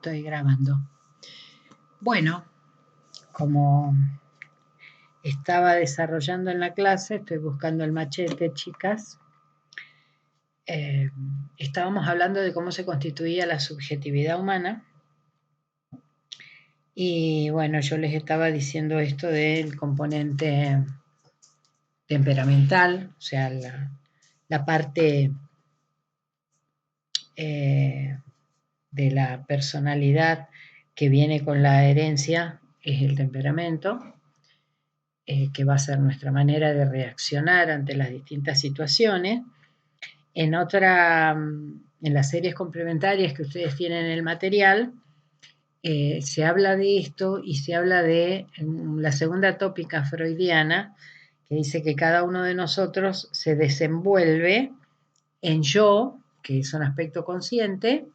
estoy grabando. Bueno, como estaba desarrollando en la clase, estoy buscando el machete, chicas. Estábamos hablando de cómo se constituía la subjetividad humana. Y bueno, yo les estaba diciendo esto del componente temperamental, o sea, la parte de la personalidad que viene con la herencia es el temperamento, que va a ser nuestra manera de reaccionar ante las distintas situaciones. En las series complementarias que ustedes tienen en el material, se habla de esto y se habla de la segunda tópica freudiana, que dice que cada uno de nosotros se desenvuelve en yo, que es un aspecto consciente,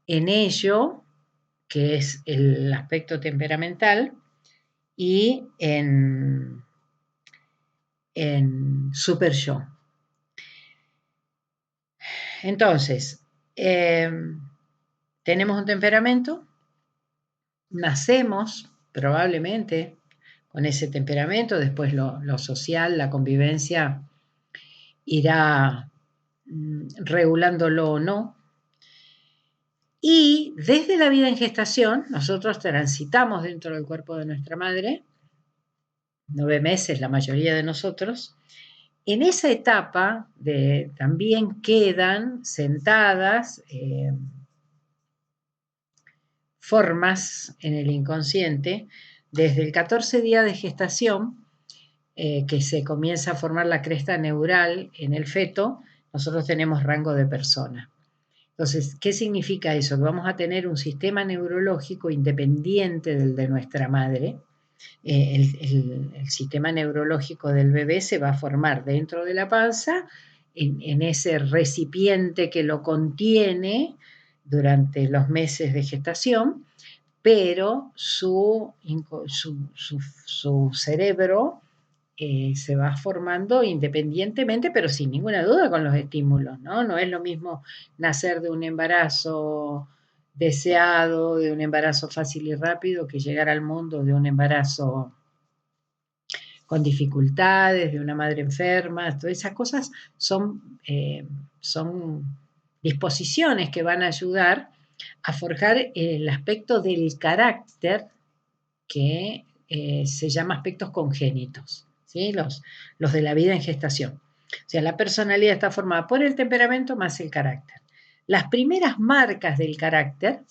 en ello, que es el aspecto temperamental, y en super yo. Entonces, tenemos un temperamento, nacemos probablemente con ese temperamento, después lo social, la convivencia irá regulándolo o no. Y desde la vida en gestación, nosotros transitamos dentro del cuerpo de nuestra madre, 9 meses la mayoría de nosotros. En esa etapa también quedan sentadas formas en el inconsciente desde el 14 día de gestación, que se comienza a formar la cresta neural en el feto. Nosotros tenemos rango de persona. Entonces, ¿qué significa eso? Que vamos a tener un sistema neurológico independiente del de nuestra madre. El sistema neurológico del bebé se va a formar dentro de la panza, en ese recipiente que lo contiene durante los meses de gestación, pero su cerebro se va formando independientemente, pero sin ninguna duda con los estímulos, ¿no? No es lo mismo nacer de un embarazo deseado, de un embarazo fácil y rápido, que llegar al mundo de un embarazo con dificultades, de una madre enferma. Todas esas cosas son disposiciones que van a ayudar a forjar el aspecto del carácter que se llama aspectos congénitos, ¿sí? Los de la vida en gestación. O sea, la personalidad está formada por el temperamento más el carácter. Las primeras marcas del carácter,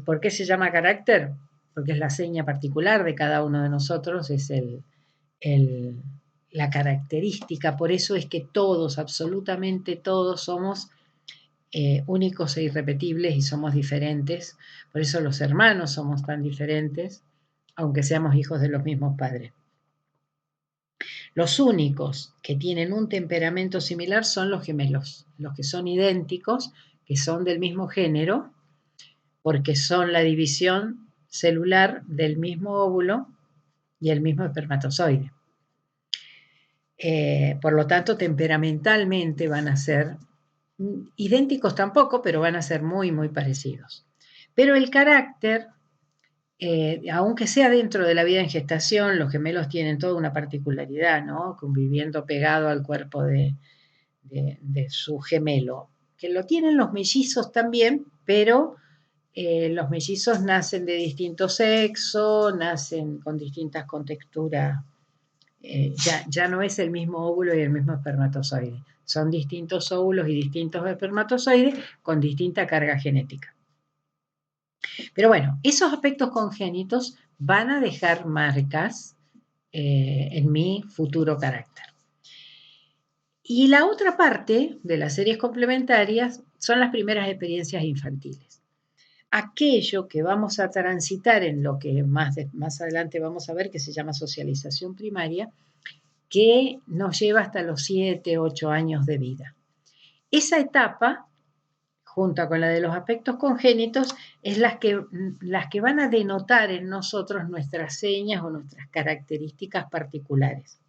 ¿por qué se llama carácter? Porque es la seña particular de cada uno de nosotros, es la característica. Por eso es que todos, absolutamente todos, somos únicos e irrepetibles y somos diferentes. Por eso los hermanos somos tan diferentes, aunque seamos hijos de los mismos padres. Los únicos que tienen un temperamento similar son los gemelos, los que son idénticos, que son del mismo género, porque son la división celular del mismo óvulo y el mismo espermatozoide. Por lo tanto, temperamentalmente van a ser idénticos tampoco, pero van a ser muy, muy parecidos. Pero el carácter, aunque sea dentro de la vida en gestación, los gemelos tienen toda una particularidad, ¿no? Conviviendo pegado al cuerpo de su gemelo, que lo tienen los mellizos también, pero los mellizos nacen de distinto sexo, nacen con distintas contexturas. Ya no es el mismo óvulo y el mismo espermatozoide. Son distintos óvulos y distintos espermatozoides con distinta carga genética. Pero bueno, esos aspectos congénitos van a dejar marcas en mi futuro carácter. Y la otra parte de las series complementarias son las primeras experiencias infantiles. Aquello que vamos a transitar en lo que más adelante vamos a ver, que se llama socialización primaria, que nos lleva hasta los 7, 8 años de vida. Esa etapa, junto con la de los aspectos congénitos, es las que van a denotar en nosotros nuestras señas o nuestras características particulares.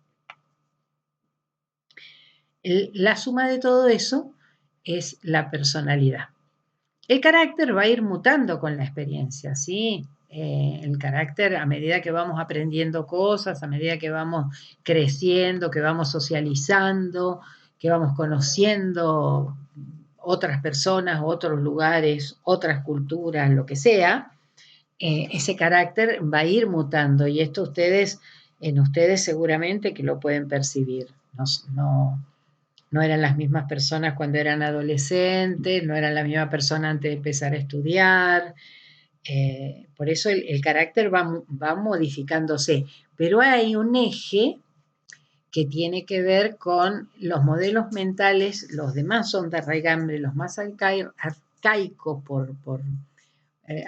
La suma de todo eso es la personalidad. El carácter va a ir mutando con la experiencia, ¿sí? El carácter, a medida que vamos aprendiendo cosas, a medida que vamos creciendo, que vamos socializando, que vamos conociendo otras personas, otros lugares, otras culturas, lo que sea, ese carácter va a ir mutando y esto en ustedes seguramente que lo pueden percibir. No, no eran las mismas personas cuando eran adolescentes, no eran la misma persona antes de empezar a estudiar. Por eso el carácter va modificándose, pero hay un eje que tiene que ver con los modelos mentales, los demás son de raigambre, los más arcaicos,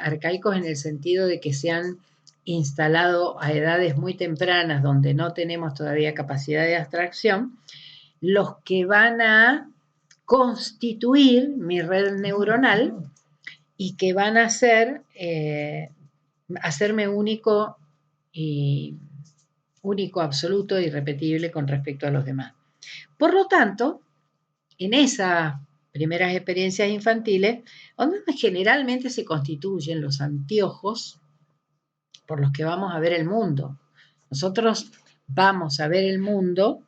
arcaicos en el sentido de que se han instalado a edades muy tempranas donde no tenemos todavía capacidad de abstracción, los que van a constituir mi red neuronal y que van a hacerme único, absoluto, irrepetible con respecto a los demás. Por lo tanto, en esas primeras experiencias infantiles, donde generalmente se constituyen los anteojos por los que vamos a ver el mundo. Nosotros vamos a ver el mundo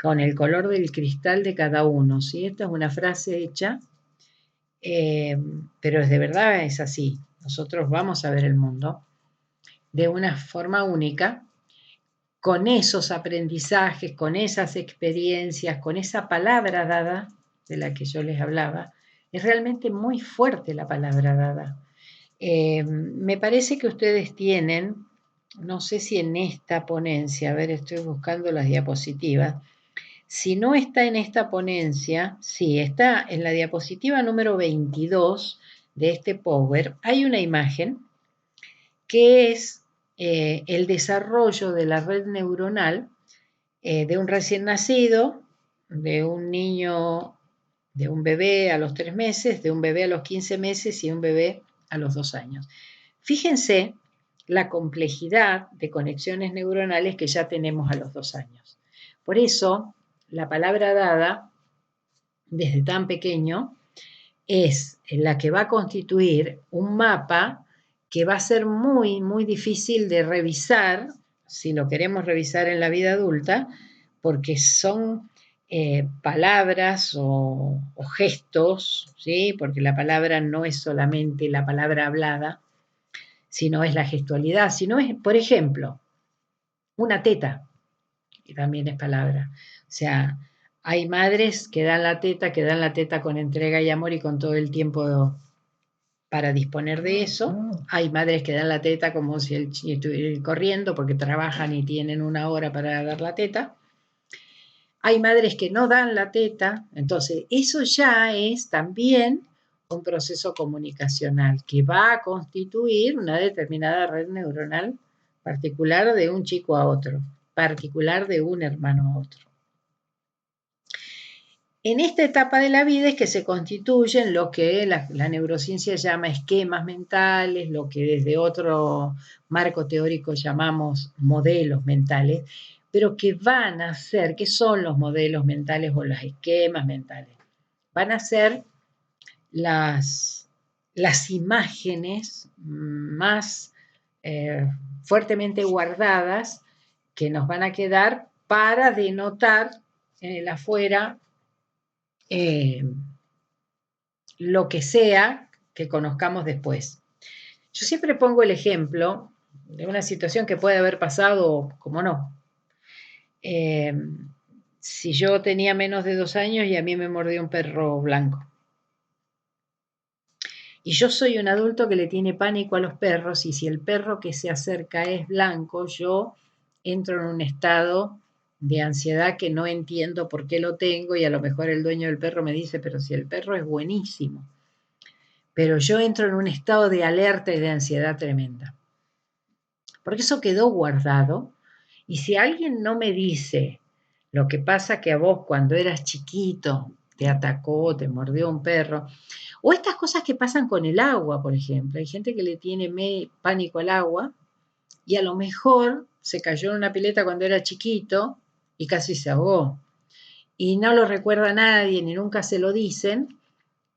con el color del cristal de cada uno, ¿sí? Esta es una frase hecha, pero de verdad es así. Nosotros vamos a ver el mundo de una forma única, con esos aprendizajes, con esas experiencias, con esa palabra dada de la que yo les hablaba. Es realmente muy fuerte la palabra dada. Me parece que ustedes tienen, no sé si en esta ponencia, a ver, estoy buscando las diapositivas, si no está en esta ponencia, sí, está en la diapositiva número 22 de este Power, hay una imagen que es el desarrollo de la red neuronal de un recién nacido, de un niño, de un bebé a los 3 meses, de un bebé a los 15 meses y un bebé a los 2 años. Fíjense la complejidad de conexiones neuronales que ya tenemos a los 2 años. Por eso, la palabra dada, desde tan pequeño, es la que va a constituir un mapa que va a ser muy, muy difícil de revisar, si lo queremos revisar en la vida adulta, porque son palabras o gestos, ¿sí? Porque la palabra no es solamente la palabra hablada, sino es la gestualidad, sino es, por ejemplo, una teta, que también es palabra. O sea, hay madres que dan la teta con entrega y amor y con todo el tiempo para disponer de eso. Hay madres que dan la teta como si estuvieran corriendo porque trabajan y tienen una hora para dar la teta. Hay madres que no dan la teta, entonces eso ya es también un proceso comunicacional que va a constituir una determinada red neuronal particular de un chico a otro, particular de un hermano a otro. En esta etapa de la vida es que se constituyen lo que la neurociencia llama esquemas mentales, lo que desde otro marco teórico llamamos modelos mentales, pero que van a ser, ¿qué son los modelos mentales o los esquemas mentales? Van a ser las imágenes más fuertemente guardadas que nos van a quedar para denotar en el afuera lo que sea que conozcamos después. Yo siempre pongo el ejemplo de una situación que puede haber pasado, como no. Si yo tenía menos de 2 años y a mí me mordió un perro blanco. Y yo soy un adulto que le tiene pánico a los perros y si el perro que se acerca es blanco, yo entro en un estado de ansiedad que no entiendo por qué lo tengo y a lo mejor el dueño del perro me dice, pero si el perro es buenísimo. Pero yo entro en un estado de alerta y de ansiedad tremenda. Porque eso quedó guardado y si alguien no me dice lo que pasa que a vos cuando eras chiquito te atacó, te mordió un perro, o estas cosas que pasan con el agua, por ejemplo. Hay gente que le tiene pánico al agua y a lo mejor se cayó en una pileta cuando era chiquito y casi se ahogó. Y no lo recuerda nadie ni nunca se lo dicen,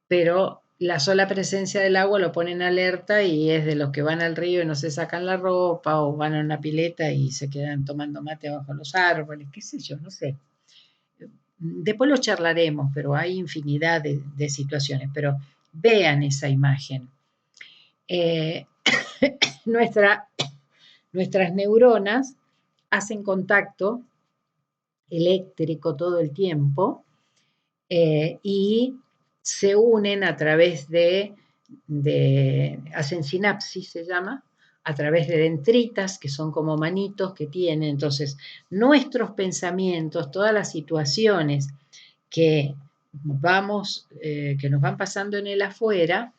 pero la sola presencia del agua lo pone en alerta y es de los que van al río y no se sacan la ropa o van a una pileta y se quedan tomando mate abajo los árboles, qué sé yo, no sé. Después lo charlaremos, pero hay infinidad de situaciones, pero vean esa imagen. Eh, nuestra, nuestras neuronas hacen contacto eléctrico todo el tiempo y se unen a través hacen sinapsis, se llama, a través de dendritas, que son como manitos que tienen. Entonces, nuestros pensamientos, todas las situaciones que que nos van pasando en el afuera,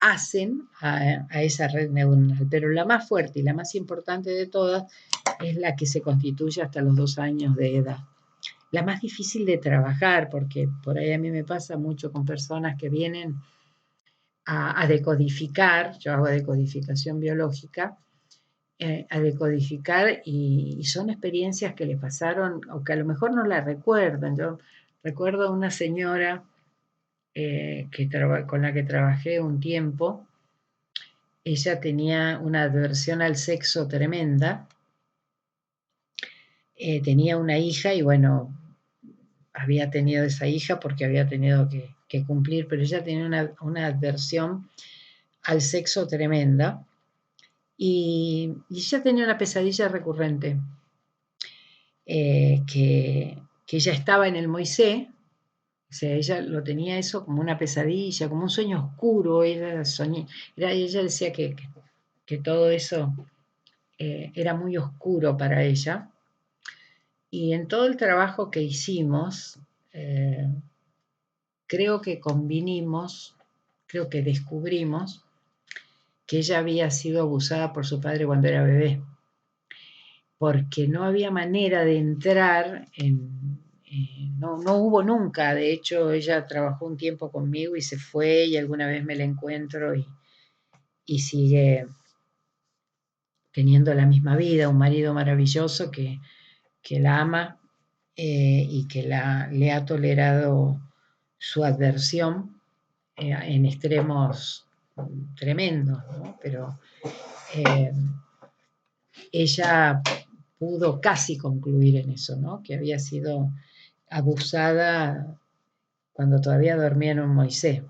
hacen a esa red neuronal, pero la más fuerte y la más importante de todas es la que se constituye hasta los 2 años de edad. La más difícil de trabajar, porque por ahí a mí me pasa mucho con personas que vienen a decodificar, yo hago decodificación biológica, a decodificar y son experiencias que le pasaron o que a lo mejor no la recuerdan. Yo recuerdo a una señora con la que trabajé un tiempo. Ella tenía una aversión al sexo tremenda, tenía una hija y bueno, había tenido esa hija porque había tenido que cumplir, pero ella tenía una adversión al sexo tremenda y ella tenía una pesadilla recurrente, que ella estaba en el Moisés, o sea, ella lo tenía eso como una pesadilla, como un sueño oscuro, ella decía que todo eso era muy oscuro para ella. Y en todo el trabajo que hicimos, eh, creo que creo que descubrimos que ella había sido abusada por su padre cuando era bebé, porque no había manera de entrar no hubo nunca, de hecho ella trabajó un tiempo conmigo y se fue y alguna vez me la encuentro y sigue teniendo la misma vida, un marido maravilloso que la ama y que le ha tolerado su adversión en extremos tremendos, ¿no? Pero eh, ella pudo casi concluir en eso, ¿no? Que había sido abusada cuando todavía dormía en un Moisés.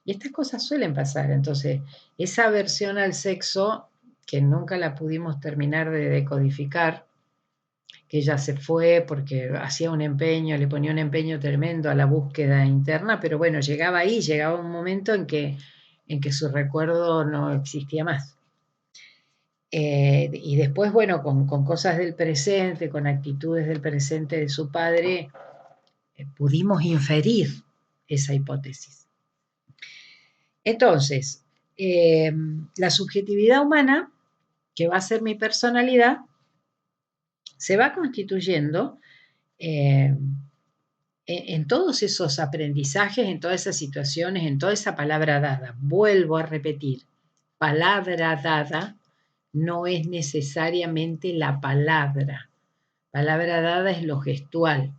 Y estas cosas suelen pasar, entonces esa aversión al sexo que nunca la pudimos terminar de decodificar, que ella se fue porque hacía un empeño, le ponía un empeño tremendo a la búsqueda interna, pero bueno, llegaba ahí, llegaba un momento en que su recuerdo no existía más. Y después, bueno, con cosas del presente, con actitudes del presente de su padre, pudimos inferir esa hipótesis. Entonces, la subjetividad humana, que va a ser mi personalidad, se va constituyendo eh, en todos esos aprendizajes, en todas esas situaciones, en toda esa palabra dada. Vuelvo a repetir, palabra dada no es necesariamente la palabra. Palabra dada es lo gestual.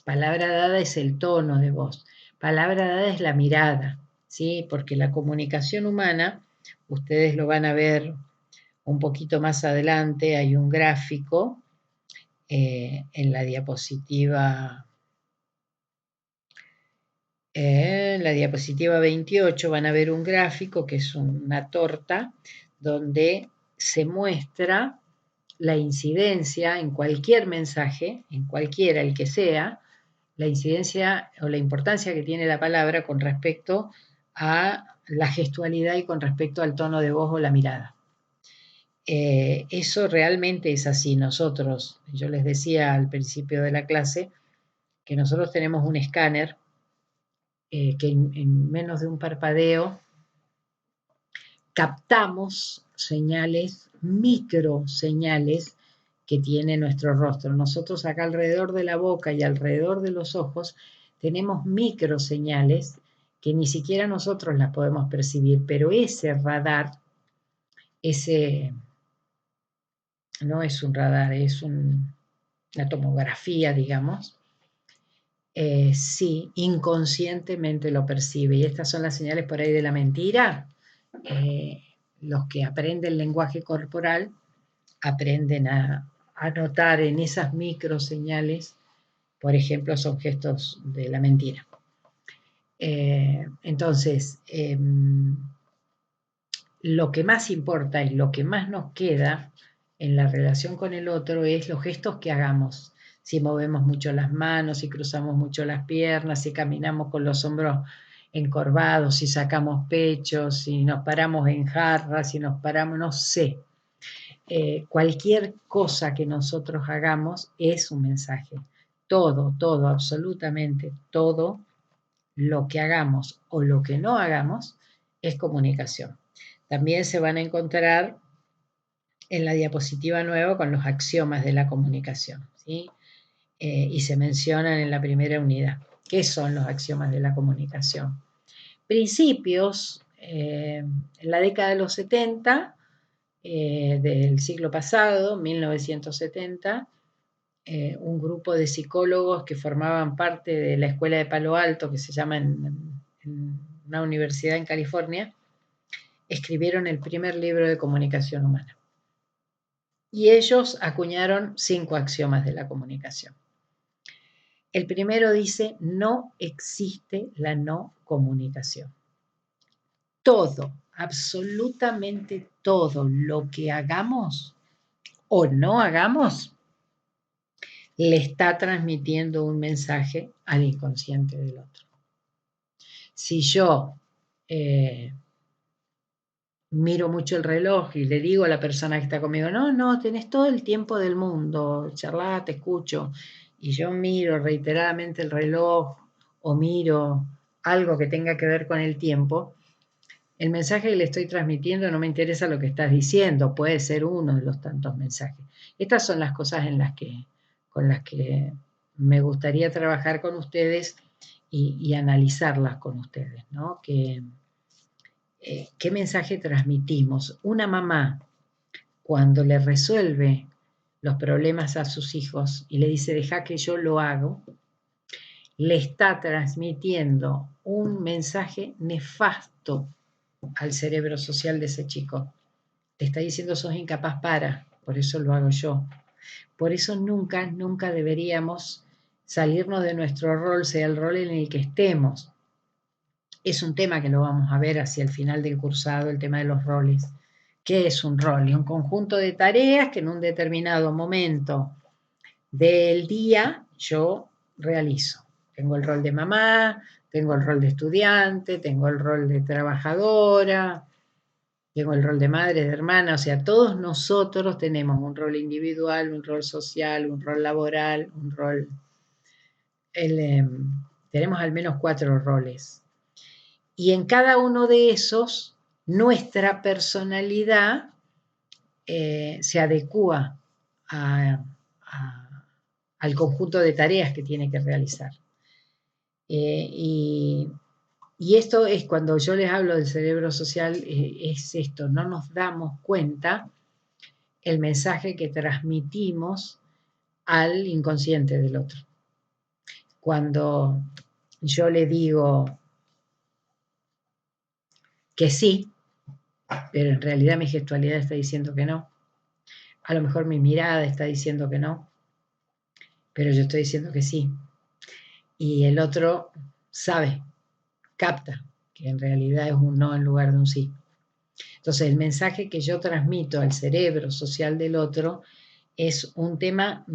Palabra dada es el tono de voz. Palabra dada es la mirada, ¿sí? Porque la comunicación humana, ustedes lo van a ver un poquito más adelante, hay un gráfico en la diapositiva. En la diapositiva 28 van a ver un gráfico que es una torta donde se muestra la incidencia en cualquier mensaje, en cualquiera el que sea, la incidencia o la importancia que tiene la palabra con respecto a la gestualidad y con respecto al tono de voz o la mirada. Eso realmente es así. Nosotros, yo les decía al principio de la clase, que nosotros tenemos un escáner que en menos de un parpadeo captamos señales, micro señales que tiene nuestro rostro. Nosotros acá alrededor de la boca y alrededor de los ojos tenemos micro señales que ni siquiera nosotros las podemos percibir, pero ese radar, ese no es un radar, es una tomografía, digamos, sí, inconscientemente lo percibe. Y estas son las señales por ahí de la mentira. Los que aprenden lenguaje corporal aprenden a notar en esas micro señales, por ejemplo, son gestos de la mentira. Entonces, lo que más importa y lo que más nos queda en la relación con el otro es los gestos que hagamos. Si movemos mucho las manos, si cruzamos mucho las piernas, si caminamos con los hombros encorvados, si sacamos pecho, si nos paramos en jarra, si nos paramos, no sé. Cualquier cosa que nosotros hagamos es un mensaje. Todo, absolutamente todo lo que hagamos o lo que no hagamos es comunicación. También se van a encontrar en la diapositiva nueva con los axiomas de la comunicación, ¿sí? Y se mencionan en la primera unidad. ¿Qué son los axiomas de la comunicación? Principios, en la década de los 70, del siglo pasado, 1970, un grupo de psicólogos que formaban parte de la escuela de Palo Alto, que se llama en una universidad en California, escribieron el primer libro de comunicación humana. Y ellos acuñaron 5 axiomas de la comunicación. El primero dice, no existe la no comunicación. Todo, absolutamente todo lo que hagamos o no hagamos, le está transmitiendo un mensaje al inconsciente del otro. Si yo miro mucho el reloj y le digo a la persona que está conmigo, no, tenés todo el tiempo del mundo, charlá, te escucho, y yo miro reiteradamente el reloj o miro algo que tenga que ver con el tiempo, el mensaje que le estoy transmitiendo no me interesa lo que estás diciendo, puede ser uno de los tantos mensajes. Estas son las cosas con las que me gustaría trabajar con ustedes y analizarlas con ustedes, ¿no? ¿Qué mensaje transmitimos? Una mamá, cuando le resuelve los problemas a sus hijos y le dice, deja que yo lo hago, le está transmitiendo un mensaje nefasto al cerebro social de ese chico. Le está diciendo, sos incapaz por eso lo hago yo. Por eso nunca, nunca deberíamos salirnos de nuestro rol, sea el rol en el que estemos. Es un tema que lo vamos a ver hacia el final del cursado, el tema de los roles. ¿Qué es un rol? Un conjunto de tareas que en un determinado momento del día yo realizo. Tengo el rol de mamá, tengo el rol de estudiante, tengo el rol de trabajadora, tengo el rol de madre, de hermana, o sea, todos nosotros tenemos un rol individual, un rol social, un rol laboral, un rol... tenemos al menos 4 roles. Y en cada uno de esos, nuestra personalidad se adecúa al conjunto de tareas que tiene que realizar. Y esto es cuando yo les hablo del cerebro social, es esto, no nos damos cuenta el mensaje que transmitimos al inconsciente del otro. Cuando yo le digo que sí, pero en realidad mi gestualidad está diciendo que no, a lo mejor mi mirada está diciendo que no, pero yo estoy diciendo que sí. Y el otro sabe, capta, que en realidad es un no en lugar de un sí. Entonces, el mensaje que yo transmito al cerebro social del otro es un tema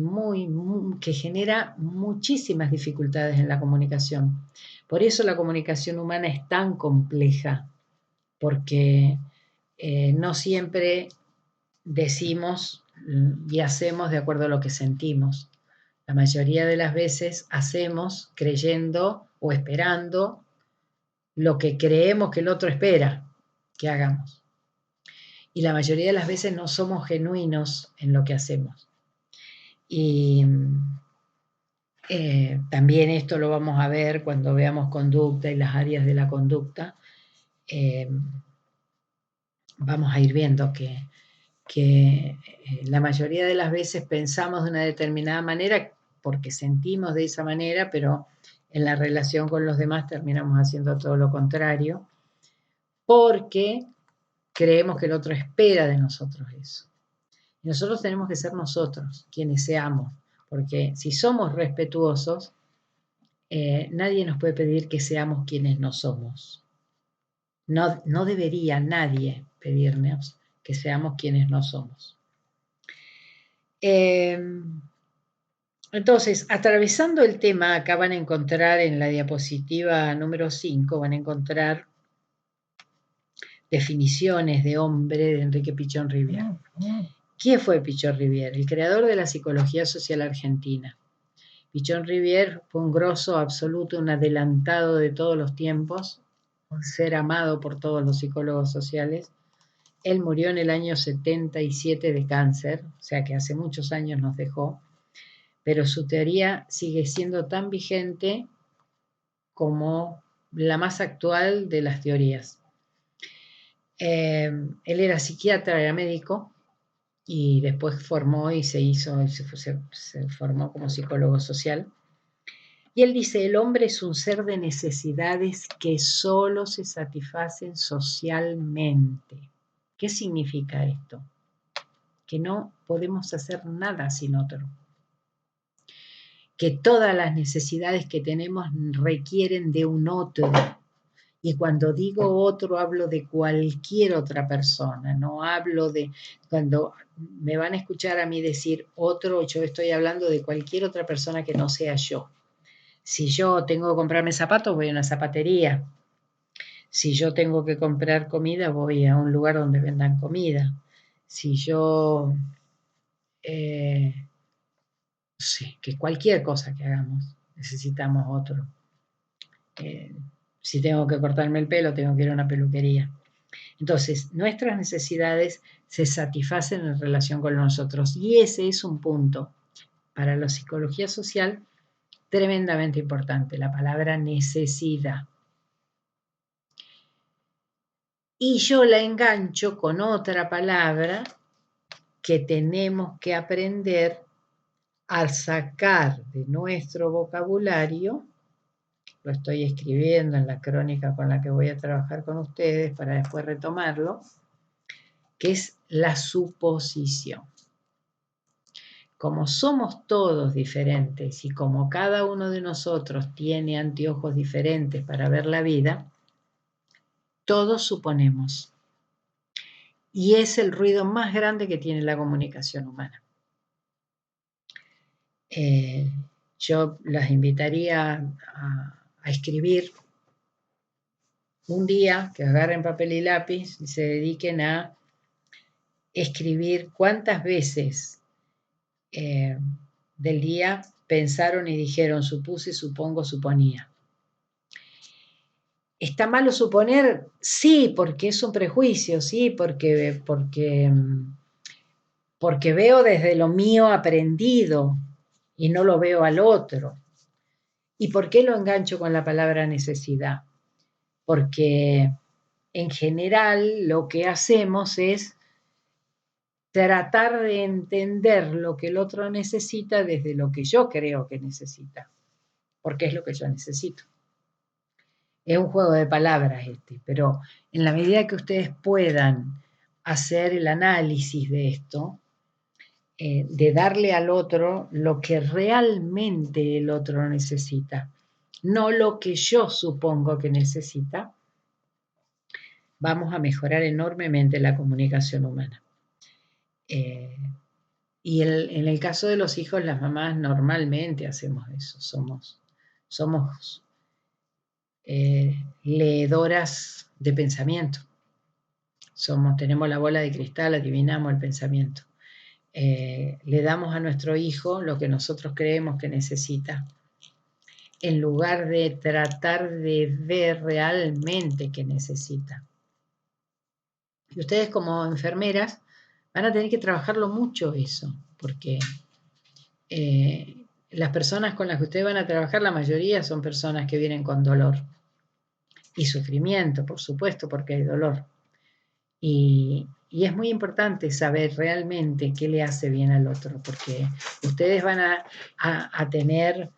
que genera muchísimas dificultades en la comunicación. Por eso la comunicación humana es tan compleja, porque no siempre decimos y hacemos de acuerdo a lo que sentimos. La mayoría de las veces hacemos creyendo o esperando lo que creemos que el otro espera que hagamos. Y la mayoría de las veces no somos genuinos en lo que hacemos. Y también esto lo vamos a ver cuando veamos conducta y las áreas de la conducta. Vamos a ir viendo que la mayoría de las veces pensamos de una determinada manera porque sentimos de esa manera, pero en la relación con los demás terminamos haciendo todo lo contrario, porque creemos que el otro espera de nosotros eso. Y nosotros tenemos que ser nosotros quienes seamos, porque si somos respetuosos, nadie nos puede pedir que seamos quienes no somos. No, no debería nadie pedirnos que seamos quienes no somos. Entonces, atravesando el tema, acá van a encontrar en la diapositiva número 5, van a encontrar definiciones de hombre de Enrique Pichón Rivière. ¿Quién fue Pichón Rivière? El creador de la psicología social argentina. Pichón Rivière fue un grosso absoluto, un adelantado de todos los tiempos, un ser amado por todos los psicólogos sociales. Él murió en el año 77 de cáncer, o sea que hace muchos años nos dejó, pero su teoría sigue siendo tan vigente como la más actual de las teorías. Él era psiquiatra, era médico, y después formó y se formó como psicólogo social. Y él dice, el hombre es un ser de necesidades que solo se satisfacen socialmente. ¿Qué significa esto? Que no podemos hacer nada sin otro. Que todas las necesidades que tenemos requieren de un otro. Y cuando digo otro, hablo de cualquier otra persona, no hablo de, cuando me van a escuchar a mí decir otro, yo estoy hablando de cualquier otra persona que no sea yo. Si yo tengo que comprarme zapatos, voy a una zapatería. Si yo tengo que comprar comida, voy a un lugar donde vendan comida. Si yo, sí, que cualquier cosa que hagamos, necesitamos otro. Si tengo que cortarme el pelo, tengo que ir a una peluquería. Entonces, nuestras necesidades se satisfacen en relación con nosotros. Y ese es un punto para la psicología social tremendamente importante, la palabra necesidad. Y yo la engancho con otra palabra que tenemos que aprender a sacar de nuestro vocabulario. Lo estoy escribiendo en la crónica con la que voy a trabajar con ustedes para después retomarlo, que es la suposición. Como somos todos diferentes y como cada uno de nosotros tiene anteojos diferentes para ver la vida, todos suponemos. Y es el ruido más grande que tiene la comunicación humana. Yo las invitaría a escribir un día, que agarren papel y lápiz y se dediquen a escribir cuántas veces del día pensaron y dijeron supuse, supongo, suponía. ¿Está malo suponer? Sí, porque es un prejuicio, sí, porque veo desde lo mío aprendido y no lo veo al otro. ¿Y por qué lo engancho con la palabra necesidad? Porque en general lo que hacemos es tratar de entender lo que el otro necesita desde lo que yo creo que necesita, porque es lo que yo necesito. Es un juego de palabras pero en la medida que ustedes puedan hacer el análisis de esto, de darle al otro lo que realmente el otro necesita, no lo que yo supongo que necesita, vamos a mejorar enormemente la comunicación humana. Y en el caso de los hijos, las mamás normalmente hacemos eso, somos leedoras de pensamiento. Tenemos la bola de cristal, adivinamos el pensamiento. Le damos a nuestro hijo lo que nosotros creemos que necesita, en lugar de tratar de ver realmente qué necesita. Y ustedes como enfermeras van a tener que trabajarlo mucho eso, porque las personas con las que ustedes van a trabajar, la mayoría son personas que vienen con dolor y sufrimiento, por supuesto, porque hay dolor. Y y es muy importante saber realmente qué le hace bien al otro, porque ustedes van a tener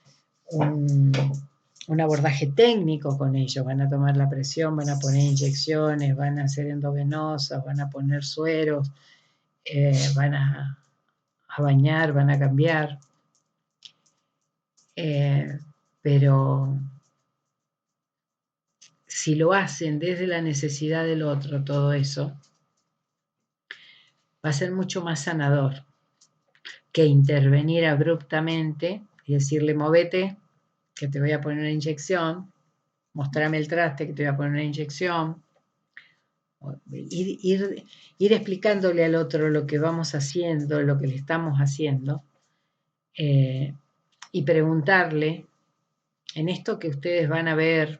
un abordaje técnico con ellos, van a tomar la presión, van a poner inyecciones, van a hacer endovenosas, van a poner sueros, van a bañar, van a cambiar, pero si lo hacen desde la necesidad del otro, todo eso, va a ser mucho más sanador que intervenir abruptamente y decirle, movete, que te voy a poner una inyección, mostrame el traste, que te voy a poner una inyección. Ir explicándole al otro lo que vamos haciendo, lo que le estamos haciendo, y preguntarle, en esto que ustedes van a ver,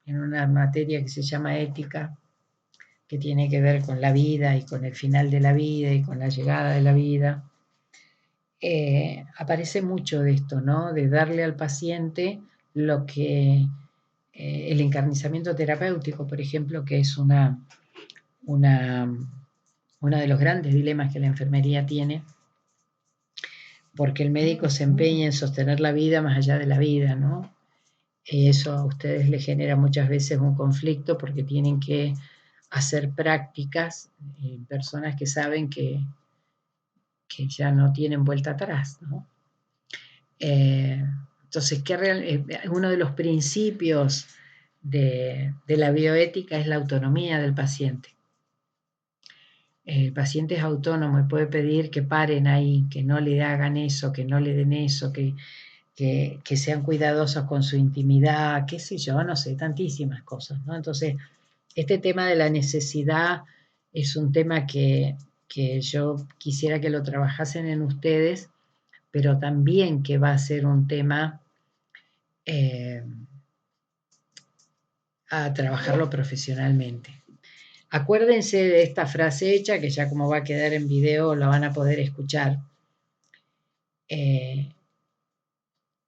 en una materia que se llama ética, que tiene que ver con la vida y con el final de la vida y con la llegada de la vida, aparece mucho de esto, ¿no? De darle al paciente lo que el encarnizamiento terapéutico, por ejemplo, que es uno de los grandes dilemas que la enfermería tiene, porque el médico se empeña en sostener la vida más allá de la vida, ¿no? Eso a ustedes les genera muchas veces un conflicto porque tienen que hacer prácticas en personas que saben que ya no tienen vuelta atrás, ¿no? Entonces, uno de los principios de la bioética es la autonomía del paciente. El paciente es autónomo y puede pedir que paren ahí, que no le hagan eso, que no le den eso, que sean cuidadosos con su intimidad, qué sé yo, no sé, tantísimas cosas, ¿no? Entonces, este tema de la necesidad es un tema que yo quisiera que lo trabajasen en ustedes, pero también que va a ser un tema a trabajarlo profesionalmente. Acuérdense de esta frase hecha, que ya como va a quedar en video la van a poder escuchar.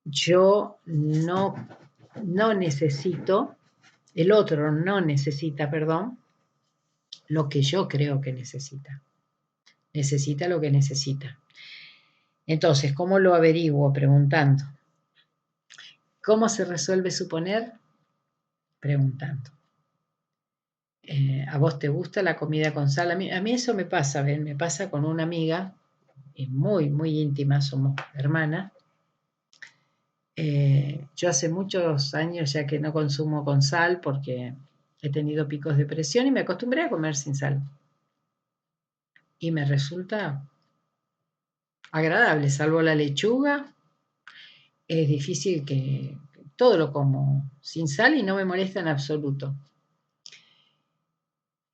Yo no necesito, el otro no necesita, perdón, lo que yo creo que necesita. Necesita lo que necesita. Entonces, ¿cómo lo averiguo? Preguntando. ¿Cómo se resuelve suponer? Preguntando. ¿A vos te gusta la comida con sal? A mí eso me pasa, ¿ven? Me pasa con una amiga, muy, muy íntima, somos hermanas. Yo hace muchos años ya que no consumo con sal porque he tenido picos de presión y me acostumbré a comer sin sal. Y me resulta agradable, salvo la lechuga. Es difícil que todo lo como sin sal y no me molesta en absoluto.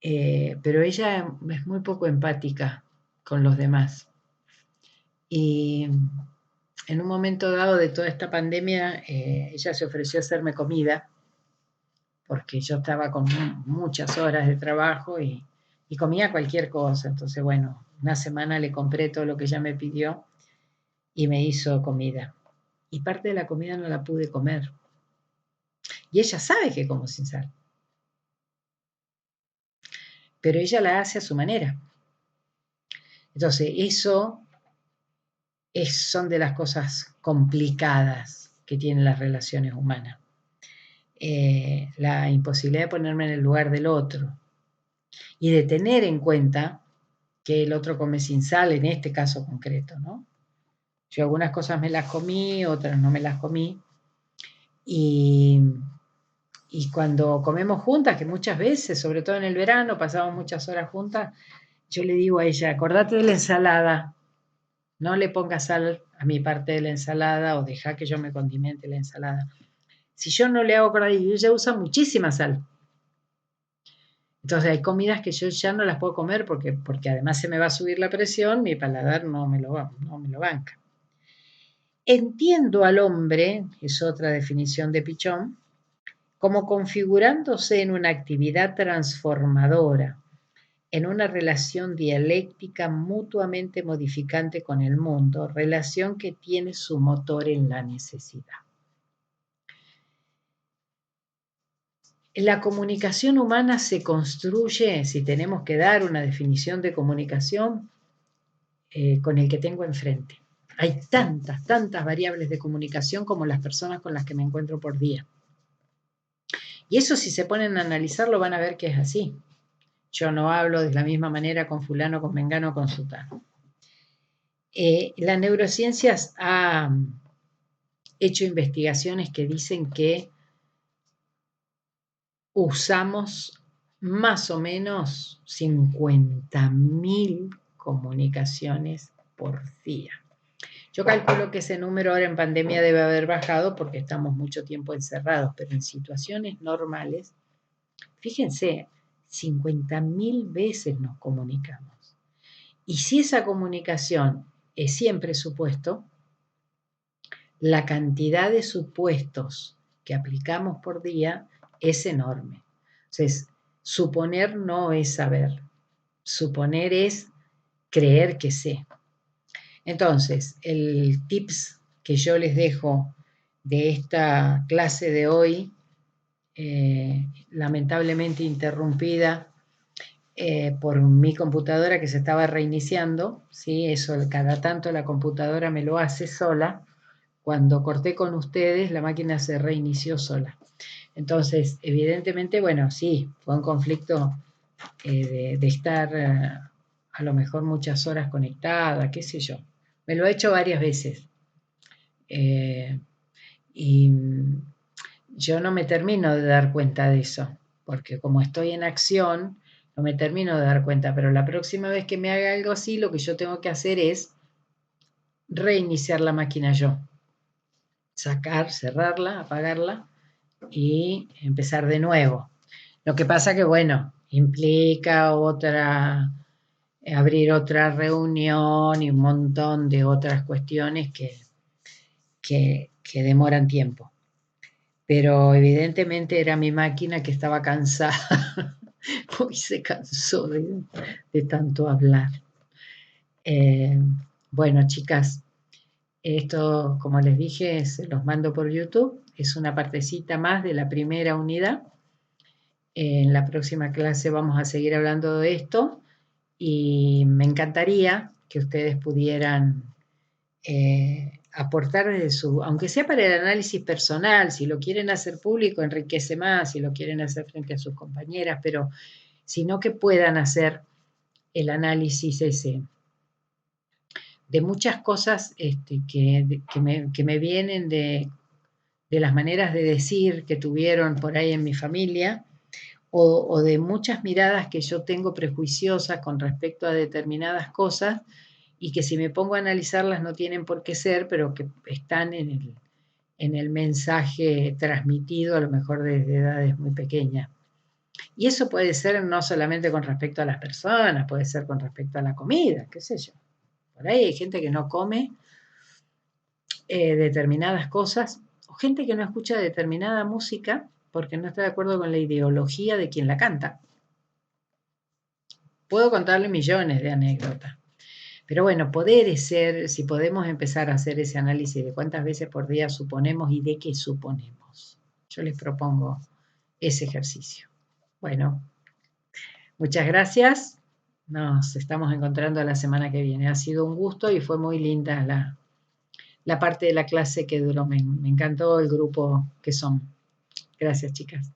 Pero ella es muy poco empática con los demás. Y en un momento dado de toda esta pandemia, ella se ofreció a hacerme comida, porque yo estaba con muchas horas de trabajo y comía cualquier cosa. Entonces, bueno, una semana le compré todo lo que ella me pidió y me hizo comida. Y parte de la comida no la pude comer. Y ella sabe que como sin sal. Pero ella la hace a su manera. Entonces, eso son de las cosas complicadas que tienen las relaciones humanas. La imposibilidad de ponerme en el lugar del otro y de tener en cuenta que el otro come sin sal, en este caso concreto, ¿no? Yo algunas cosas me las comí, otras no me las comí. Y cuando comemos juntas, que muchas veces, sobre todo en el verano, pasamos muchas horas juntas, yo le digo a ella, acordate de la ensalada, no le pongas sal a mi parte de la ensalada o deja que yo me condimente la ensalada. Si yo no le hago acordar, y ella usa muchísima sal. Entonces hay comidas que yo ya no las puedo comer porque además se me va a subir la presión, mi paladar no me lo banca. Entiendo al hombre, es otra definición de Pichón, como configurándose en una actividad transformadora, en una relación dialéctica mutuamente modificante con el mundo, relación que tiene su motor en la necesidad. La comunicación humana se construye, si tenemos que dar una definición de comunicación, con el que tengo enfrente. Hay tantas, tantas variables de comunicación como las personas con las que me encuentro por día. Y eso, si se ponen a analizarlo, van a ver que es así. Yo no hablo de la misma manera con fulano, con mengano, con sutano. La neurociencia ha hecho investigaciones que dicen que usamos más o menos 50.000 comunicaciones por día. Yo calculo que ese número ahora en pandemia debe haber bajado porque estamos mucho tiempo encerrados, pero en situaciones normales, fíjense, 50.000 veces nos comunicamos. Y si esa comunicación es siempre supuesto, la cantidad de supuestos que aplicamos por día es enorme. Entonces, suponer no es saber, suponer es creer que sé. Entonces, el tips que yo les dejo de esta clase de hoy, lamentablemente interrumpida por mi computadora que se estaba reiniciando, ¿sí? Eso cada tanto la computadora me lo hace sola. Cuando corté con ustedes, la máquina se reinició sola. Entonces, evidentemente, bueno, sí, fue un conflicto de estar a lo mejor muchas horas conectada, qué sé yo. Me lo he hecho varias veces. Y yo no me termino de dar cuenta de eso, porque como estoy en acción, no me termino de dar cuenta, pero la próxima vez que me haga algo así, lo que yo tengo que hacer es reiniciar la máquina yo. Sacar, cerrarla, apagarla y empezar de nuevo. Lo que pasa que, bueno, implica abrir otra reunión y un montón de otras cuestiones que demoran tiempo. Pero evidentemente era mi máquina que estaba cansada. Hoy se cansó de tanto hablar. Bueno, chicas, esto, como les dije, se los mando por YouTube. Es una partecita más de la primera unidad. En la próxima clase vamos a seguir hablando de esto y me encantaría que ustedes pudieran aportar desde su, aunque sea para el análisis personal, si lo quieren hacer público enriquece más, si lo quieren hacer frente a sus compañeras, pero sino que puedan hacer el análisis ese de muchas cosas que me vienen de las maneras de decir que tuvieron por ahí en mi familia o de muchas miradas que yo tengo prejuiciosas con respecto a determinadas cosas y que si me pongo a analizarlas no tienen por qué ser, pero que están en el mensaje transmitido a lo mejor desde edades muy pequeñas. Y eso puede ser no solamente con respecto a las personas, puede ser con respecto a la comida, qué sé yo. Por ahí hay gente que no come determinadas cosas, o gente que no escucha determinada música porque no está de acuerdo con la ideología de quien la canta. Puedo contarle millones de anécdotas. Pero bueno, poder ser, si podemos empezar a hacer ese análisis de cuántas veces por día suponemos y de qué suponemos. Yo les propongo ese ejercicio. Bueno, muchas gracias. Nos estamos encontrando la semana que viene. Ha sido un gusto y fue muy linda la parte de la clase que duró. Me encantó el grupo que son. Gracias, chicas.